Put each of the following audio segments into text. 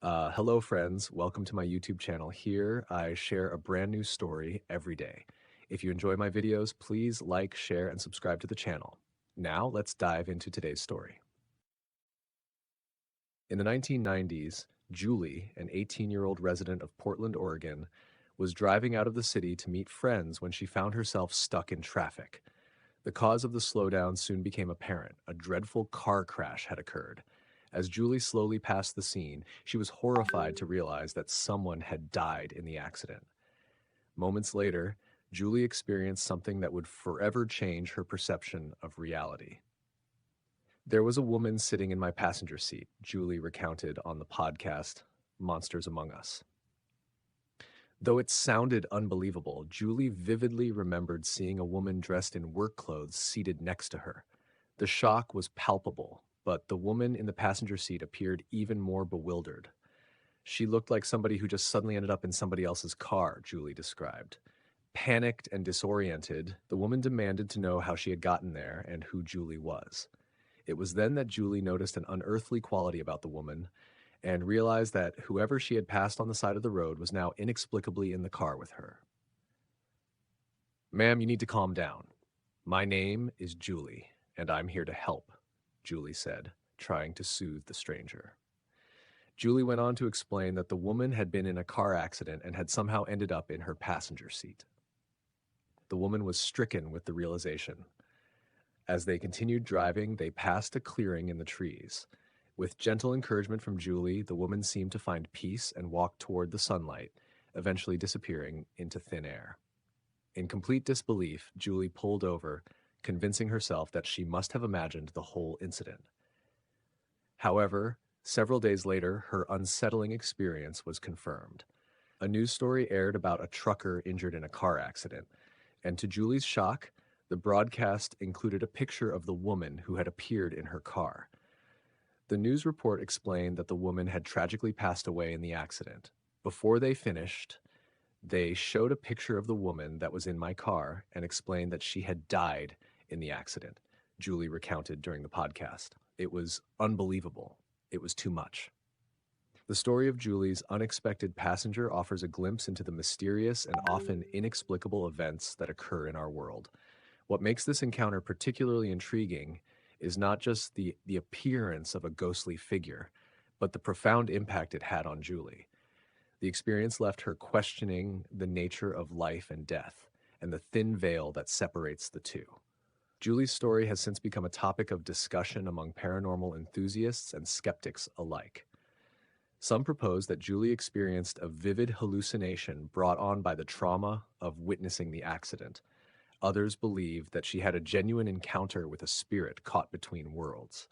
Hello, friends. Welcome to my YouTube channel. Here, I share a brand new story every day. If you enjoy my videos, please like, share, and subscribe to the channel. Now, let's dive into today's story. In the 1990s, Julie, an 18-year-old resident of Portland, Oregon, was driving out of the city to meet friends when she found herself stuck in traffic. The cause of the slowdown soon became apparent. A dreadful car crash had occurred. As Julie slowly passed the scene, she was horrified to realize that someone had died in the accident. Moments later, Julie experienced something that would forever change her perception of reality. There was a woman sitting in my passenger seat, Julie recounted on the podcast Monsters Among Us. Though it sounded unbelievable, Julie vividly remembered seeing a woman dressed in work clothes seated next to her. The shock was palpable, but the woman in the passenger seat appeared even more bewildered. She looked like somebody who just suddenly ended up in somebody else's car, Julie described. Panicked and disoriented, the woman demanded to know how she had gotten there and who Julie was. It was then that Julie noticed an unearthly quality about the woman and realized that whoever she had passed on the side of the road was now inexplicably in the car with her. "Ma'am, you need to calm down. My name is Julie, and I'm here to help," Julie said, trying to soothe the stranger. Julie went on to explain that the woman had been in a car accident and had somehow ended up in her passenger seat. The woman was stricken with the realization. As they continued driving, they passed a clearing in the trees. With gentle encouragement from Julie, the woman seemed to find peace and walked toward the sunlight, eventually disappearing into thin air. In complete disbelief, Julie pulled over, convincing herself that she must have imagined the whole incident. However, several days later, her unsettling experience was confirmed. A news story aired about a trucker injured in a car accident, and to Julie's shock, the broadcast included a picture of the woman who had appeared in her car. The news report explained that the woman had tragically passed away in the accident. Before they finished, they showed a picture of the woman that was in my car and explained that she had died in the accident, Julie recounted during the podcast. It was unbelievable. It was too much. The story of Julie's unexpected passenger offers a glimpse into the mysterious and often inexplicable events that occur in our world. What makes this encounter particularly intriguing is not just the appearance of a ghostly figure, but the profound impact it had on Julie. The experience left her questioning the nature of life and death and the thin veil that separates the two. Julie's story has since become a topic of discussion among paranormal enthusiasts and skeptics alike. Some propose that Julie experienced a vivid hallucination brought on by the trauma of witnessing the accident. Others believe that she had a genuine encounter with a spirit caught between worlds.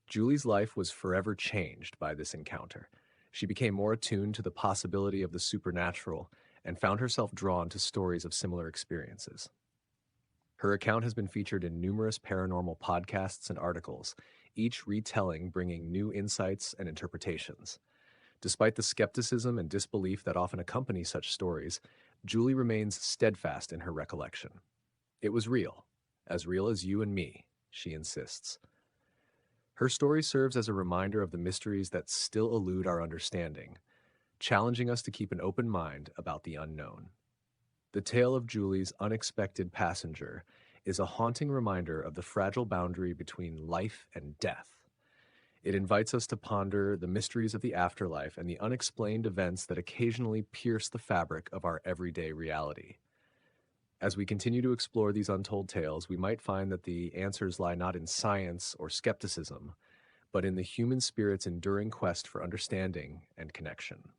Julie's life was forever changed by this encounter. She became more attuned to the possibility of the supernatural and found herself drawn to stories of similar experiences. Her account has been featured in numerous paranormal podcasts and articles, each retelling bringing new insights and interpretations. Despite the skepticism and disbelief that often accompany such stories, Julie remains steadfast in her recollection. "It was real as you and me," she insists. Her story serves as a reminder of the mysteries that still elude our understanding, challenging us to keep an open mind about the unknown. The tale of Julie's unexpected passenger is a haunting reminder of the fragile boundary between life and death. It invites us to ponder the mysteries of the afterlife and the unexplained events that occasionally pierce the fabric of our everyday reality. As we continue to explore these untold tales, we might find that the answers lie not in science or skepticism, but in the human spirit's enduring quest for understanding and connection.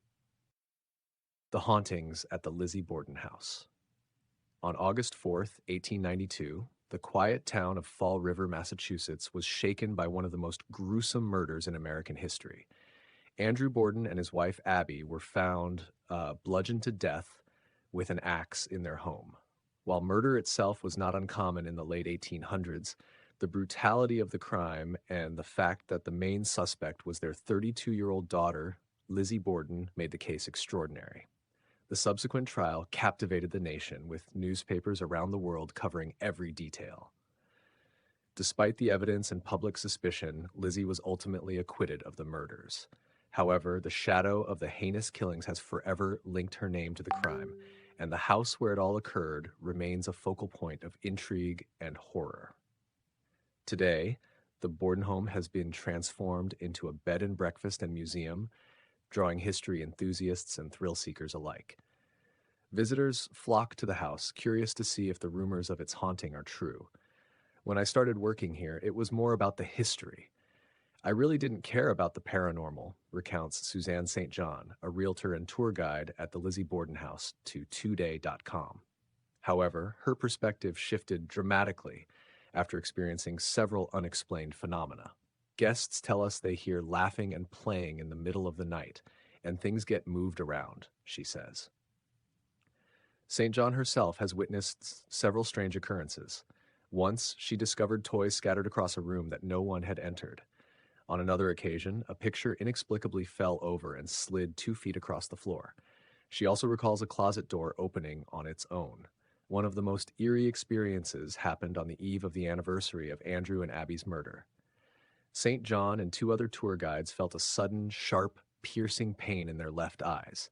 The Hauntings at the Lizzy Borden House. On August 4th, 1892, the quiet town of Fall River, Massachusetts, was shaken by one of the most gruesome murders in American history. Andrew Borden and his wife Abby were found bludgeoned to death with an axe in their home. While murder itself was not uncommon in the late 1800s, the brutality of the crime and the fact that the main suspect was their 32-year-old daughter, Lizzy Borden, made the case extraordinary. The subsequent trial captivated the nation, with newspapers around the world covering every detail. Despite the evidence and public suspicion, Lizzy was ultimately acquitted of the murders. However, the shadow of the heinous killings has forever linked her name to the crime, and the house where it all occurred remains a focal point of intrigue and horror. Today, the Borden home has been transformed into a bed and breakfast and museum, drawing history enthusiasts and thrill seekers alike. Visitors flock to the house, curious to see if the rumors of its haunting are true. When I started working here, it was more about the history. I really didn't care about the paranormal, recounts Suzanne St. John, a realtor and tour guide at the Lizzy Borden house, to today.com. However, her perspective shifted dramatically after experiencing several unexplained phenomena. Guests tell us they hear laughing and playing in the middle of the night, and things get moved around, she says. St. John herself has witnessed several strange occurrences. Once, she discovered toys scattered across a room that no one had entered. On another occasion, a picture inexplicably fell over and slid 2 feet across the floor. She also recalls a closet door opening on its own. One of the most eerie experiences happened on the eve of the anniversary of Andrew and Abby's murder. St. John and 2 other tour guides felt a sudden, sharp, piercing pain in their left eyes,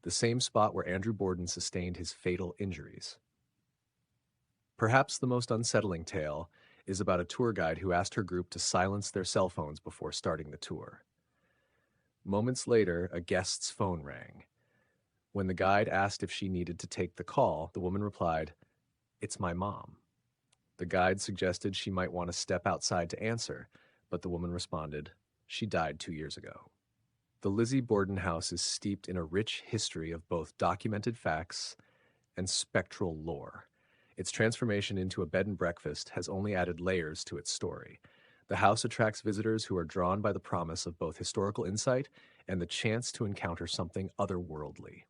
the same spot where Andrew Borden sustained his fatal injuries. Perhaps the most unsettling tale is about a tour guide who asked her group to silence their cell phones before starting the tour. Moments later, a guest's phone rang. When the guide asked if she needed to take the call, the woman replied, "It's my mom." The guide suggested she might want to step outside to answer, but the woman responded, "She died 2 years ago." The Lizzy Borden house is steeped in a rich history of both documented facts and spectral lore. Its transformation into a bed and breakfast has only added layers to its story. The house attracts visitors who are drawn by the promise of both historical insight and the chance to encounter something otherworldly.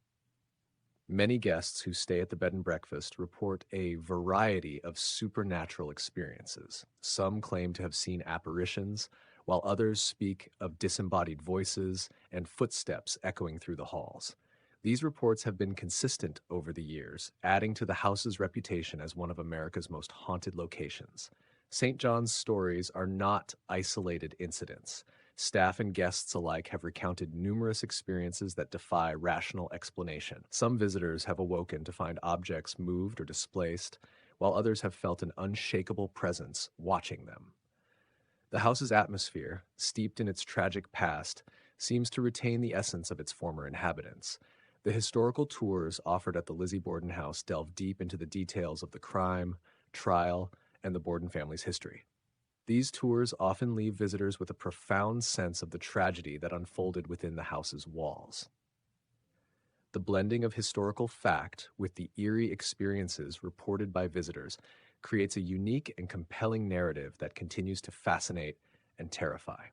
Many guests who stay at the bed and breakfast report a variety of supernatural experiences. Some claim to have seen apparitions, while others speak of disembodied voices and footsteps echoing through the halls. These reports have been consistent over the years, adding to the house's reputation as one of America's most haunted locations. St. John's stories are not isolated incidents. Staff and guests alike have recounted numerous experiences that defy rational explanation. Some visitors have awoken to find objects moved or displaced, while others have felt an unshakable presence watching them. The house's atmosphere, steeped in its tragic past, seems to retain the essence of its former inhabitants. The historical tours offered at the Lizzy Borden house delve deep into the details of the crime, trial, and the Borden family's history. These tours often leave visitors with a profound sense of the tragedy that unfolded within the house's walls. The blending of historical fact with the eerie experiences reported by visitors creates a unique and compelling narrative that continues to fascinate and terrify.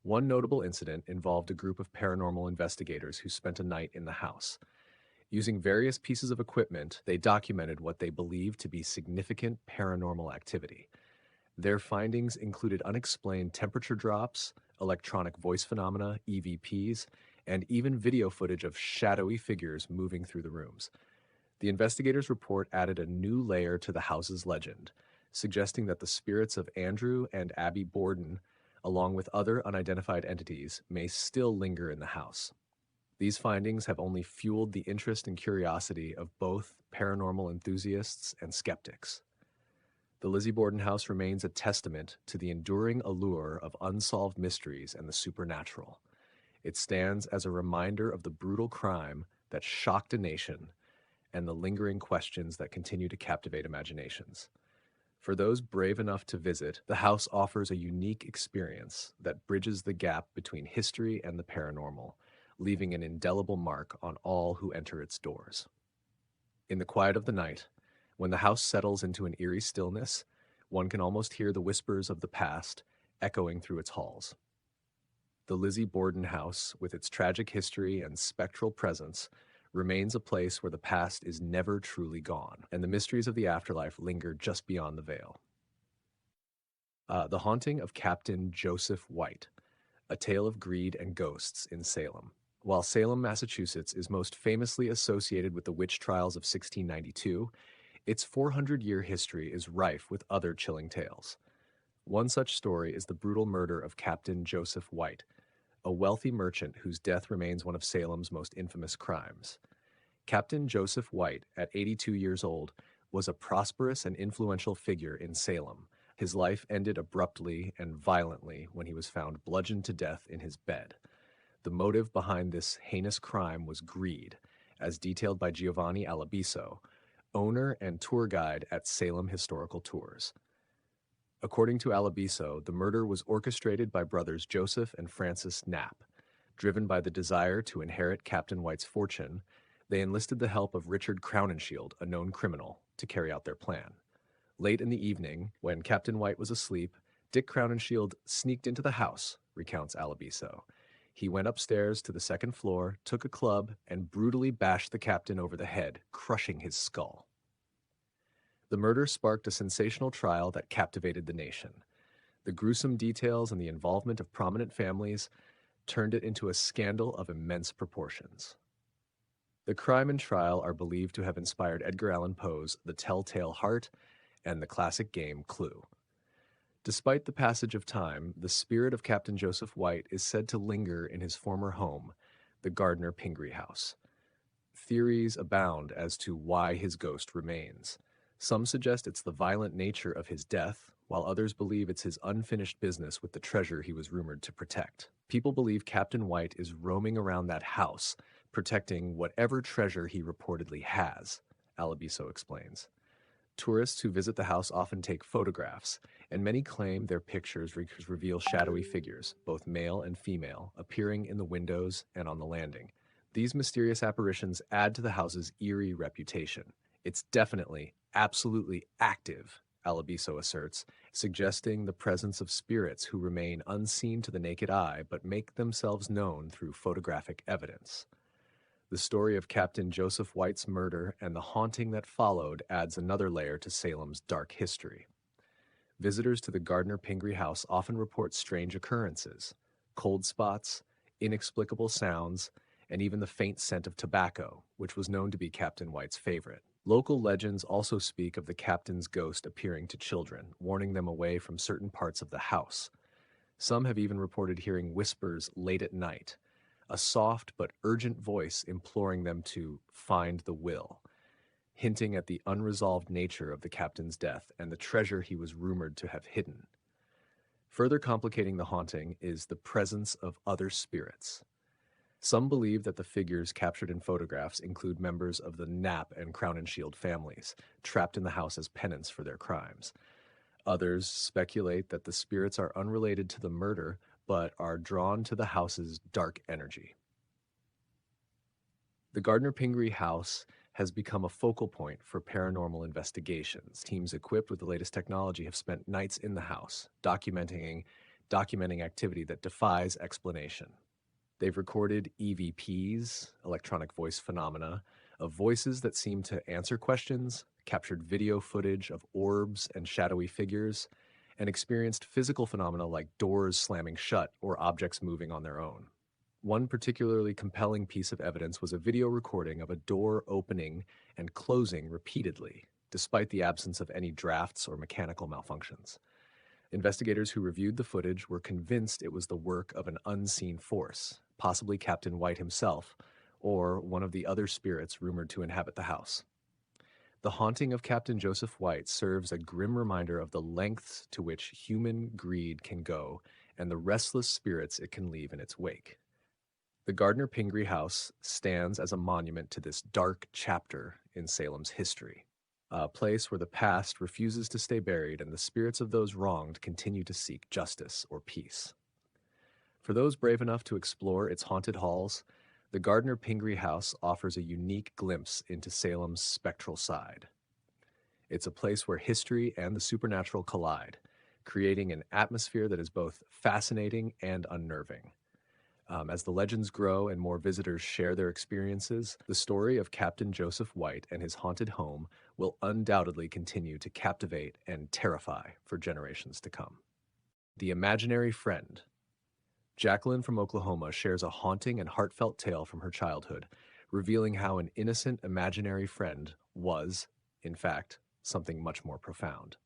One notable incident involved a group of paranormal investigators who spent a night in the house. Using various pieces of equipment, they documented what they believed to be significant paranormal activity. Their findings included unexplained temperature drops, electronic voice phenomena, EVPs, and even video footage of shadowy figures moving through the rooms. The investigators' report added a new layer to the house's legend, suggesting that the spirits of Andrew and Abby Borden, along with other unidentified entities, may still linger in the house. These findings have only fueled the interest and curiosity of both paranormal enthusiasts and skeptics. The Lizzy Borden house remains a testament to the enduring allure of unsolved mysteries and the supernatural. It stands as a reminder of the brutal crime that shocked a nation and the lingering questions that continue to captivate imaginations. For those brave enough to visit, the house offers a unique experience that bridges the gap between history and the paranormal, leaving an indelible mark on all who enter its doors. In the quiet of the night, when the house settles into an eerie stillness, one can almost hear the whispers of the past echoing through its halls. The Lizzy Borden house, with its tragic history and spectral presence, remains a place where the past is never truly gone, and the mysteries of the afterlife linger just beyond the veil. The Haunting of Captain Joseph White, A Tale of Greed and Ghosts in Salem. While Salem, Massachusetts is most famously associated with the witch trials of 1692, its 400-year history is rife with other chilling tales. One such story is the brutal murder of Captain Joseph White, a wealthy merchant whose death remains one of Salem's most infamous crimes. Captain Joseph White, at 82 years old, was a prosperous and influential figure in Salem. His life ended abruptly and violently when he was found bludgeoned to death in his bed. The motive behind this heinous crime was greed, as detailed by Giovanni Alabiso, owner and tour guide at Salem Historical Tours. According to Alabiso, the murder was orchestrated by brothers Joseph and Francis Knapp. Driven by the desire to inherit Captain White's fortune, they enlisted the help of Richard Crowninshield, a known criminal, to carry out their plan. Late in the evening, when Captain White was asleep, Dick Crowninshield sneaked into the house, recounts Alabiso. He went upstairs to the second floor, took a club, and brutally bashed the captain over the head, crushing his skull. The murder sparked a sensational trial that captivated the nation. The gruesome details and the involvement of prominent families turned it into a scandal of immense proportions. The crime and trial are believed to have inspired Edgar Allan Poe's The Telltale Heart and the classic game Clue. Despite the passage of time, the spirit of Captain Joseph White is said to linger in his former home, the Gardner Pingree House. Theories abound as to why his ghost remains. Some suggest it's the violent nature of his death, while others believe it's his unfinished business with the treasure he was rumored to protect. People believe Captain White is roaming around that house, protecting whatever treasure he reportedly has, Alabiso explains. Tourists who visit the house often take photographs, and many claim their pictures reveal shadowy figures, both male and female, appearing in the windows and on the landing. These mysterious apparitions add to the house's eerie reputation. It's definitely, absolutely active, Alabiso asserts, suggesting the presence of spirits who remain unseen to the naked eye but make themselves known through photographic evidence. The story of Captain Joseph White's murder and the haunting that followed adds another layer to Salem's dark history. Visitors to the Gardner Pingree House often report strange occurrences, cold spots, inexplicable sounds, and even the faint scent of tobacco, which was known to be Captain White's favorite. Local legends also speak of the captain's ghost appearing to children, warning them away from certain parts of the house. Some have even reported hearing whispers late at night, a soft but urgent voice imploring them to find the will, hinting at the unresolved nature of the captain's death and the treasure he was rumored to have hidden. Further complicating the haunting is the presence of other spirits. Some believe that the figures captured in photographs include members of the Knapp and Crowninshield families, trapped in the house as penance for their crimes. Others speculate that the spirits are unrelated to the murder, but are drawn to the house's dark energy. The Gardner Pingree House has become a focal point for paranormal investigations. Teams equipped with the latest technology have spent nights in the house, documenting activity that defies explanation. They've recorded EVPs, electronic voice phenomena, of voices that seem to answer questions, captured video footage of orbs and shadowy figures, and experienced physical phenomena like doors slamming shut or objects moving on their own. One particularly compelling piece of evidence was a video recording of a door opening and closing repeatedly, despite the absence of any drafts or mechanical malfunctions. Investigators who reviewed the footage were convinced it was the work of an unseen force, possibly Captain White himself, or one of the other spirits rumored to inhabit the house. The haunting of Captain Joseph White serves a grim reminder of the lengths to which human greed can go and the restless spirits it can leave in its wake. The Gardner Pingree House stands as a monument to this dark chapter in Salem's history, a place where the past refuses to stay buried and the spirits of those wronged continue to seek justice or peace. For those brave enough to explore its haunted halls, the Gardner Pingree House offers a unique glimpse into Salem's spectral side. It's a place where history and the supernatural collide, creating an atmosphere that is both fascinating and unnerving. As the legends grow and more visitors share their experiences, the story of Captain Joseph White and his haunted home will undoubtedly continue to captivate and terrify for generations to come. The Imaginary Friend. Jacqueline from Oklahoma shares a haunting and heartfelt tale from her childhood, revealing how an innocent imaginary friend was, in fact, something much more profound.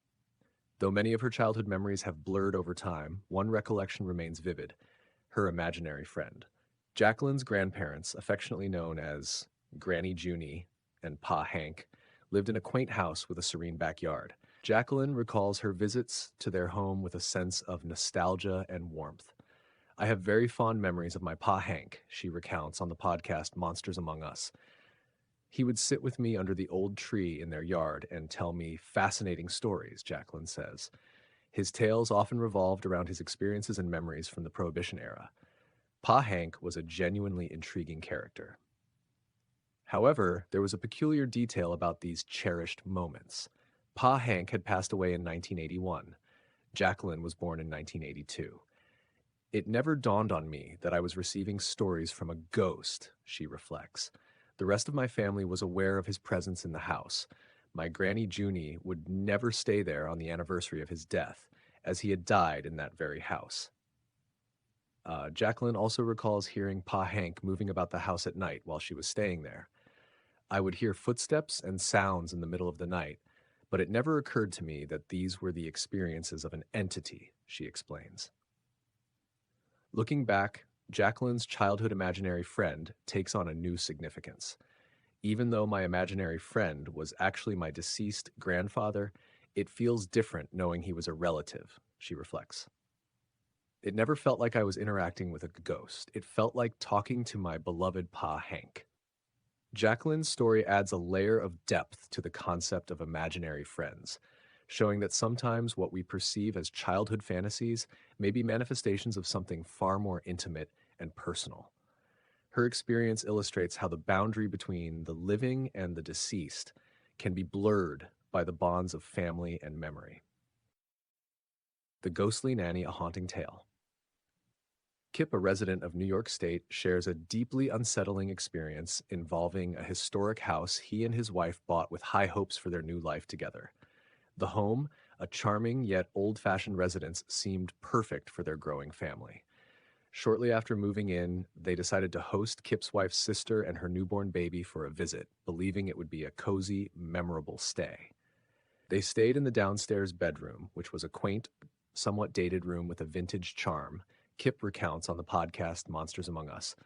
Though many of her childhood memories have blurred over time, one recollection remains vivid: her imaginary friend. Jacqueline's grandparents, affectionately known as Granny Junie and Pa Hank, lived in a quaint house with a serene backyard. Jacqueline recalls her visits to their home with a sense of nostalgia and warmth. I have very fond memories of my Pa Hank, she recounts on the podcast Monsters Among Us. He would sit with me under the old tree in their yard and tell me fascinating stories, Jacqueline says. His tales often revolved around his experiences and memories from the Prohibition era. Pa Hank was a genuinely intriguing character. However, there was a peculiar detail about these cherished moments. Pa Hank had passed away in 1981. Jacqueline was born in 1982. It never dawned on me that I was receiving stories from a ghost, she reflects. The rest of my family was aware of his presence in the house. My Granny Junie would never stay there on the anniversary of his death, as he had died in that very house. Jacqueline also recalls hearing Pa Hank moving about the house at night while she was staying there. I would hear footsteps and sounds in the middle of the night, but it never occurred to me that these were the experiences of an entity, she explains. Looking back, Jacqueline's childhood imaginary friend takes on a new significance. Even though my imaginary friend was actually my deceased grandfather, it feels different knowing he was a relative, she reflects. It never felt like I was interacting with a ghost. It felt like talking to my beloved Pa Hank. Jacqueline's story adds a layer of depth to the concept of imaginary friends, showing that sometimes what we perceive as childhood fantasies may be manifestations of something far more intimate and personal. Her experience illustrates how the boundary between the living and the deceased can be blurred by the bonds of family and memory. The Ghostly Nanny, a Haunting Tale. Kip, a resident of New York State, shares a deeply unsettling experience involving a historic house he and his wife bought with high hopes for their new life together. The home, a charming yet old-fashioned residence, seemed perfect for their growing family. Shortly after moving in, they decided to host Kip's wife's sister and her newborn baby for a visit, believing it would be a cozy, memorable stay. They stayed in the downstairs bedroom, which was a quaint, somewhat dated room with a vintage charm. Kip recounts on the podcast Monsters Among Us.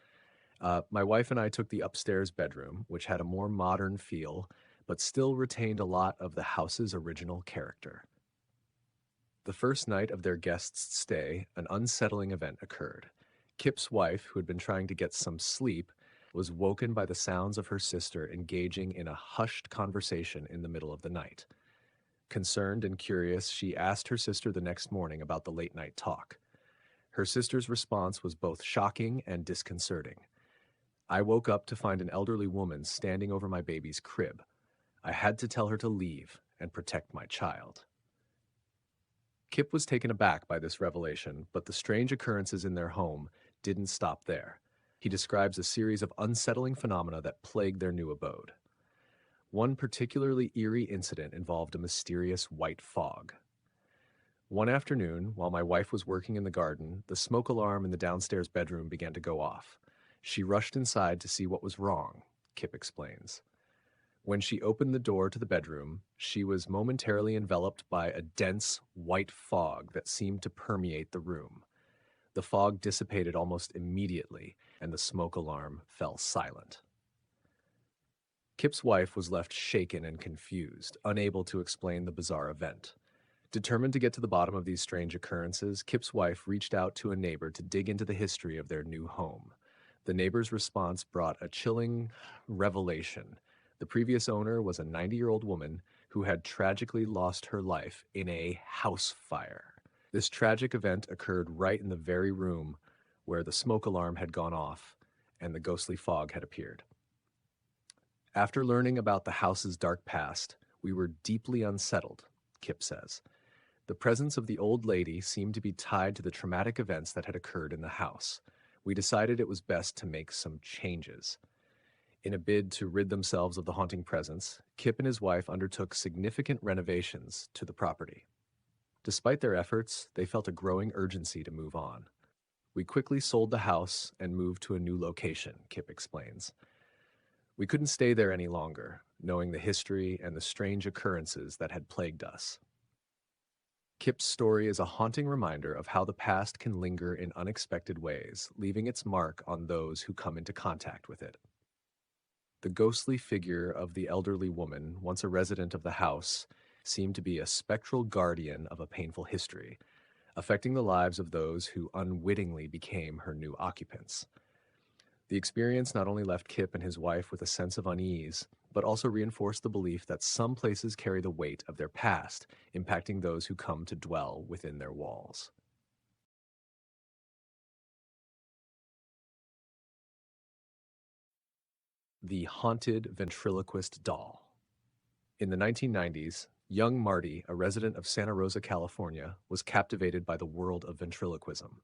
My wife and I took the upstairs bedroom, which had a more modern feel, but still retained a lot of the house's original character. The first night of their guests' stay, an unsettling event occurred. Kip's wife, who had been trying to get some sleep, was woken by the sounds of her sister engaging in a hushed conversation in the middle of the night. Concerned and curious, she asked her sister the next morning about the late-night talk. Her sister's response was both shocking and disconcerting. I woke up to find an elderly woman standing over my baby's crib. I had to tell her to leave and protect my child. Kip was taken aback by this revelation, but the strange occurrences in their home didn't stop there. He describes a series of unsettling phenomena that plagued their new abode. One particularly eerie incident involved a mysterious white fog. One afternoon, while my wife was working in the garden, the smoke alarm in the downstairs bedroom began to go off. She rushed inside to see what was wrong, Kip explains. When she opened the door to the bedroom, she was momentarily enveloped by a dense, white fog that seemed to permeate the room. The fog dissipated almost immediately, and the smoke alarm fell silent. Kip's wife was left shaken and confused, unable to explain the bizarre event. Determined to get to the bottom of these strange occurrences, Kip's wife reached out to a neighbor to dig into the history of their new home. The neighbor's response brought a chilling revelation. The previous owner was a 90-year-old woman who had tragically lost her life in a house fire. This tragic event occurred right in the very room where the smoke alarm had gone off and the ghostly fog had appeared. After learning about the house's dark past, we were deeply unsettled, Kip says. The presence of the old lady seemed to be tied to the traumatic events that had occurred in the house. We decided it was best to make some changes. In a bid to rid themselves of the haunting presence, Kip and his wife undertook significant renovations to the property. Despite their efforts, they felt a growing urgency to move on. We quickly sold the house and moved to a new location, Kip explains. We couldn't stay there any longer, knowing the history and the strange occurrences that had plagued us. Kip's story is a haunting reminder of how the past can linger in unexpected ways, leaving its mark on those who come into contact with it. The ghostly figure of the elderly woman, once a resident of the house, seemed to be a spectral guardian of a painful history, affecting the lives of those who unwittingly became her new occupants. The experience not only left Kip and his wife with a sense of unease, but also reinforced the belief that some places carry the weight of their past, impacting those who come to dwell within their walls. The Haunted Ventriloquist Doll. In the 1990s, young Marty, a resident of Santa Rosa, California, was captivated by the world of ventriloquism.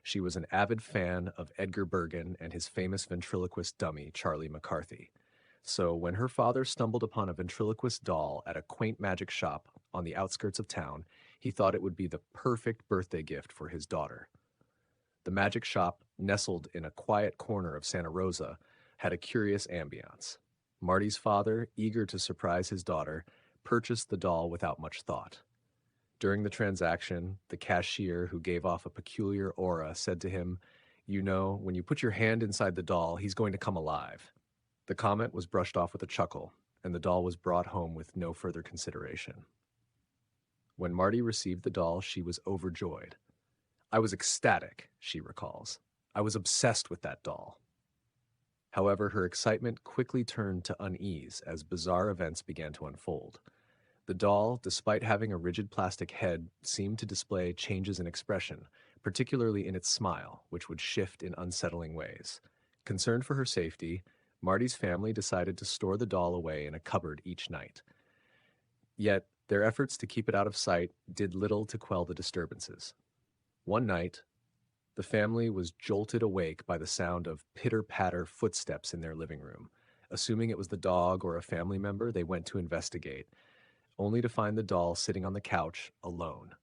She was an avid fan of Edgar Bergen and his famous ventriloquist dummy, Charlie McCarthy. So when her father stumbled upon a ventriloquist doll at a quaint magic shop on the outskirts of town, he thought it would be the perfect birthday gift for his daughter. The magic shop, nestled in a quiet corner of Santa Rosa, had a curious ambiance. Marty's father, eager to surprise his daughter, purchased the doll without much thought. During the transaction, the cashier, who gave off a peculiar aura, said to him, "You know, when you put your hand inside the doll, he's going to come alive." The comment was brushed off with a chuckle, and the doll was brought home with no further consideration. When Marty received the doll, she was overjoyed. "I was ecstatic," she recalls. "I was obsessed with that doll." However, her excitement quickly turned to unease as bizarre events began to unfold. The doll, despite having a rigid plastic head, seemed to display changes in expression, particularly in its smile, which would shift in unsettling ways. Concerned for her safety, Marty's family decided to store the doll away in a cupboard each night. Yet, their efforts to keep it out of sight did little to quell the disturbances. One night, the family was jolted awake by the sound of pitter-patter footsteps in their living room. Assuming it was the dog or a family member, they went to investigate, only to find the doll sitting on the couch alone.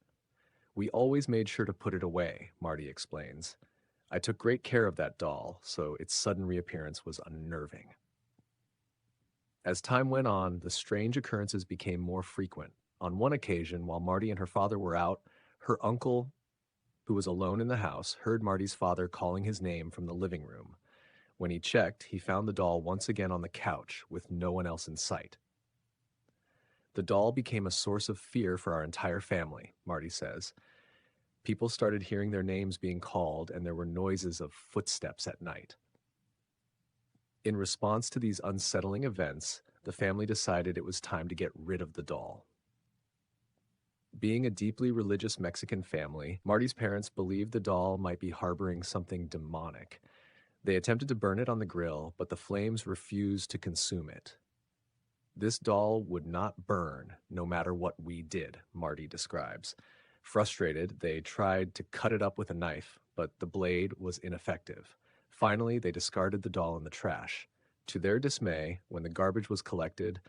"We always made sure to put it away," Marty explains. "I took great care of that doll, so its sudden reappearance was unnerving." As time went on, the strange occurrences became more frequent. On one occasion, while Marty and her father were out, her uncle, who was alone in the house, heard Marty's father calling his name from the living room. When he checked, he found the doll once again on the couch with no one else in sight. "The doll became a source of fear for our entire family," Marty says. "People started hearing their names being called, and there were noises of footsteps at night." In response to these unsettling events, the family decided it was time to get rid of the doll. Being a deeply religious Mexican family, Marty's parents believed the doll might be harboring something demonic. They attempted to burn it on the grill, but the flames refused to consume it. "This doll would not burn, no matter what we did," Marty describes. Frustrated, they tried to cut it up with a knife, but the blade was ineffective. Finally, they discarded the doll in the trash. To their dismay, when the garbage was collected,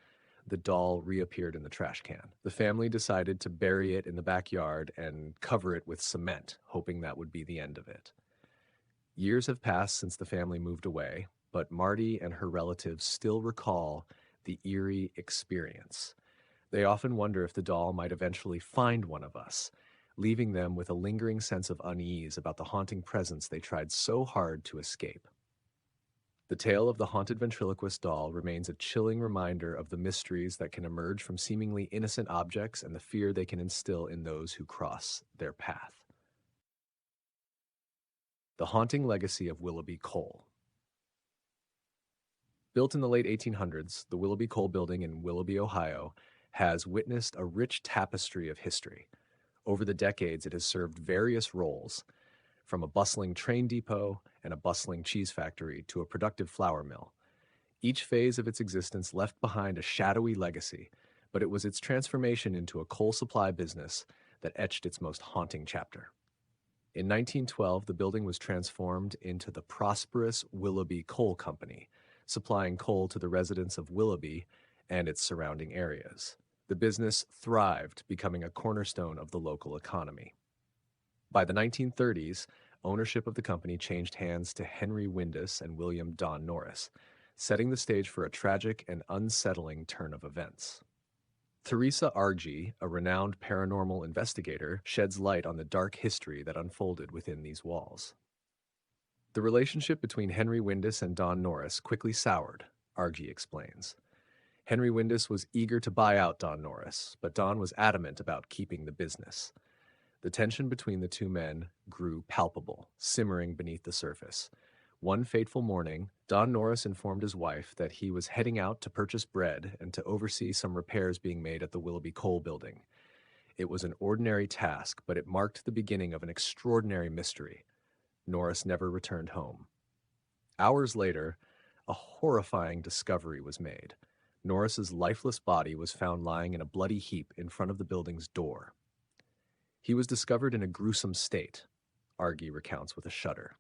the doll reappeared in the trash can. The family decided to bury it in the backyard and cover it with cement, hoping that would be the end of it. Years have passed since the family moved away, but Marty and her relatives still recall the eerie experience. They often wonder if the doll might eventually find one of us, leaving them with a lingering sense of unease about the haunting presence they tried so hard to escape. The tale of the haunted ventriloquist doll remains a chilling reminder of the mysteries that can emerge from seemingly innocent objects and the fear they can instill in those who cross their path. The haunting legacy of Willoughby Coal. Built in the late 1800s, the Willoughby Coal Building in Willoughby, Ohio, has witnessed a rich tapestry of history. Over the decades, it has served various roles, from a bustling train depot and a bustling cheese factory to a productive flour mill. Each phase of its existence left behind a shadowy legacy, but it was its transformation into a coal supply business that etched its most haunting chapter. In 1912, the building was transformed into the prosperous Willoughby Coal Company, supplying coal to the residents of Willoughby and its surrounding areas. The business thrived, becoming a cornerstone of the local economy. By the 1930s, ownership of the company changed hands to Henry Windus and William Don Norris, setting the stage for a tragic and unsettling turn of events. Theresa Argy, a renowned paranormal investigator, sheds light on the dark history that unfolded within these walls. The relationship between Henry Windus and Don Norris quickly soured, Argy explains. Henry Windus was eager to buy out Don Norris, but Don was adamant about keeping the business. The tension between the two men grew palpable, simmering beneath the surface. One fateful morning, Don Norris informed his wife that he was heading out to purchase bread and to oversee some repairs being made at the Willoughby coal building. It was an ordinary task, but it marked the beginning of an extraordinary mystery. Norris never returned home. Hours later, a horrifying discovery was made. Norris's lifeless body was found lying in a bloody heap in front of the building's door. He was discovered in a gruesome state, Argy recounts with a shudder.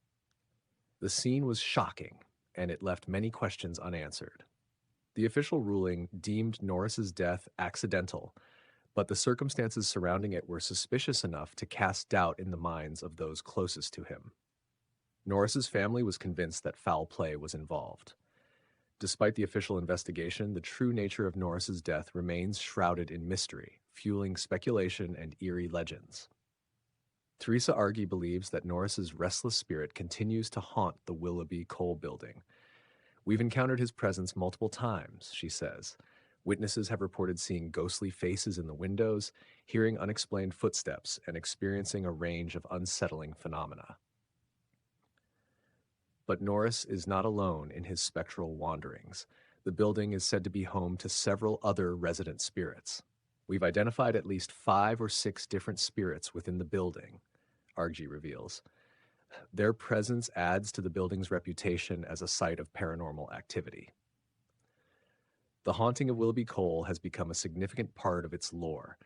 The scene was shocking, and it left many questions unanswered. The official ruling deemed Norris's death accidental, but the circumstances surrounding it were suspicious enough to cast doubt in the minds of those closest to him. Norris's family was convinced that foul play was involved. Despite the official investigation, the true nature of Norris's death remains shrouded in mystery, fueling speculation and eerie legends. Theresa Argy believes that Norris's restless spirit continues to haunt the Willoughby coal building. We've encountered his presence multiple times, she says. Witnesses have reported seeing ghostly faces in the windows, hearing unexplained footsteps, and experiencing a range of unsettling phenomena. But Norris is not alone in his spectral wanderings. The building is said to be home to several other resident spirits. We've identified at least 5 or 6 different spirits within the building, Argy reveals. Their presence adds to the building's reputation as a site of paranormal activity. The haunting of Willoughby Coal has become a significant part of its lore.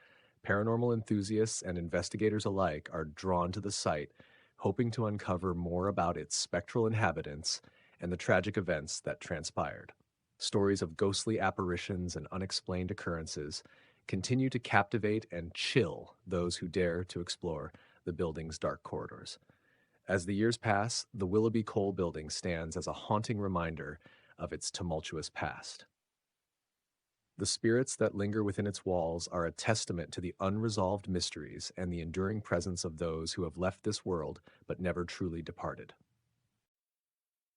Paranormal enthusiasts and investigators alike are drawn to the site, hoping to uncover more about its spectral inhabitants and the tragic events that transpired. Stories of ghostly apparitions and unexplained occurrences continue to captivate and chill those who dare to explore the building's dark corridors. As the years pass, the Willoughby Coal building stands as a haunting reminder of its tumultuous past. The spirits that linger within its walls are a testament to the unresolved mysteries and the enduring presence of those who have left this world but never truly departed.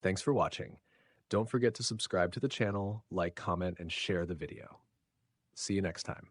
Thanks for watching. Don't forget to subscribe to the channel, like, comment, and share the video. See you next time.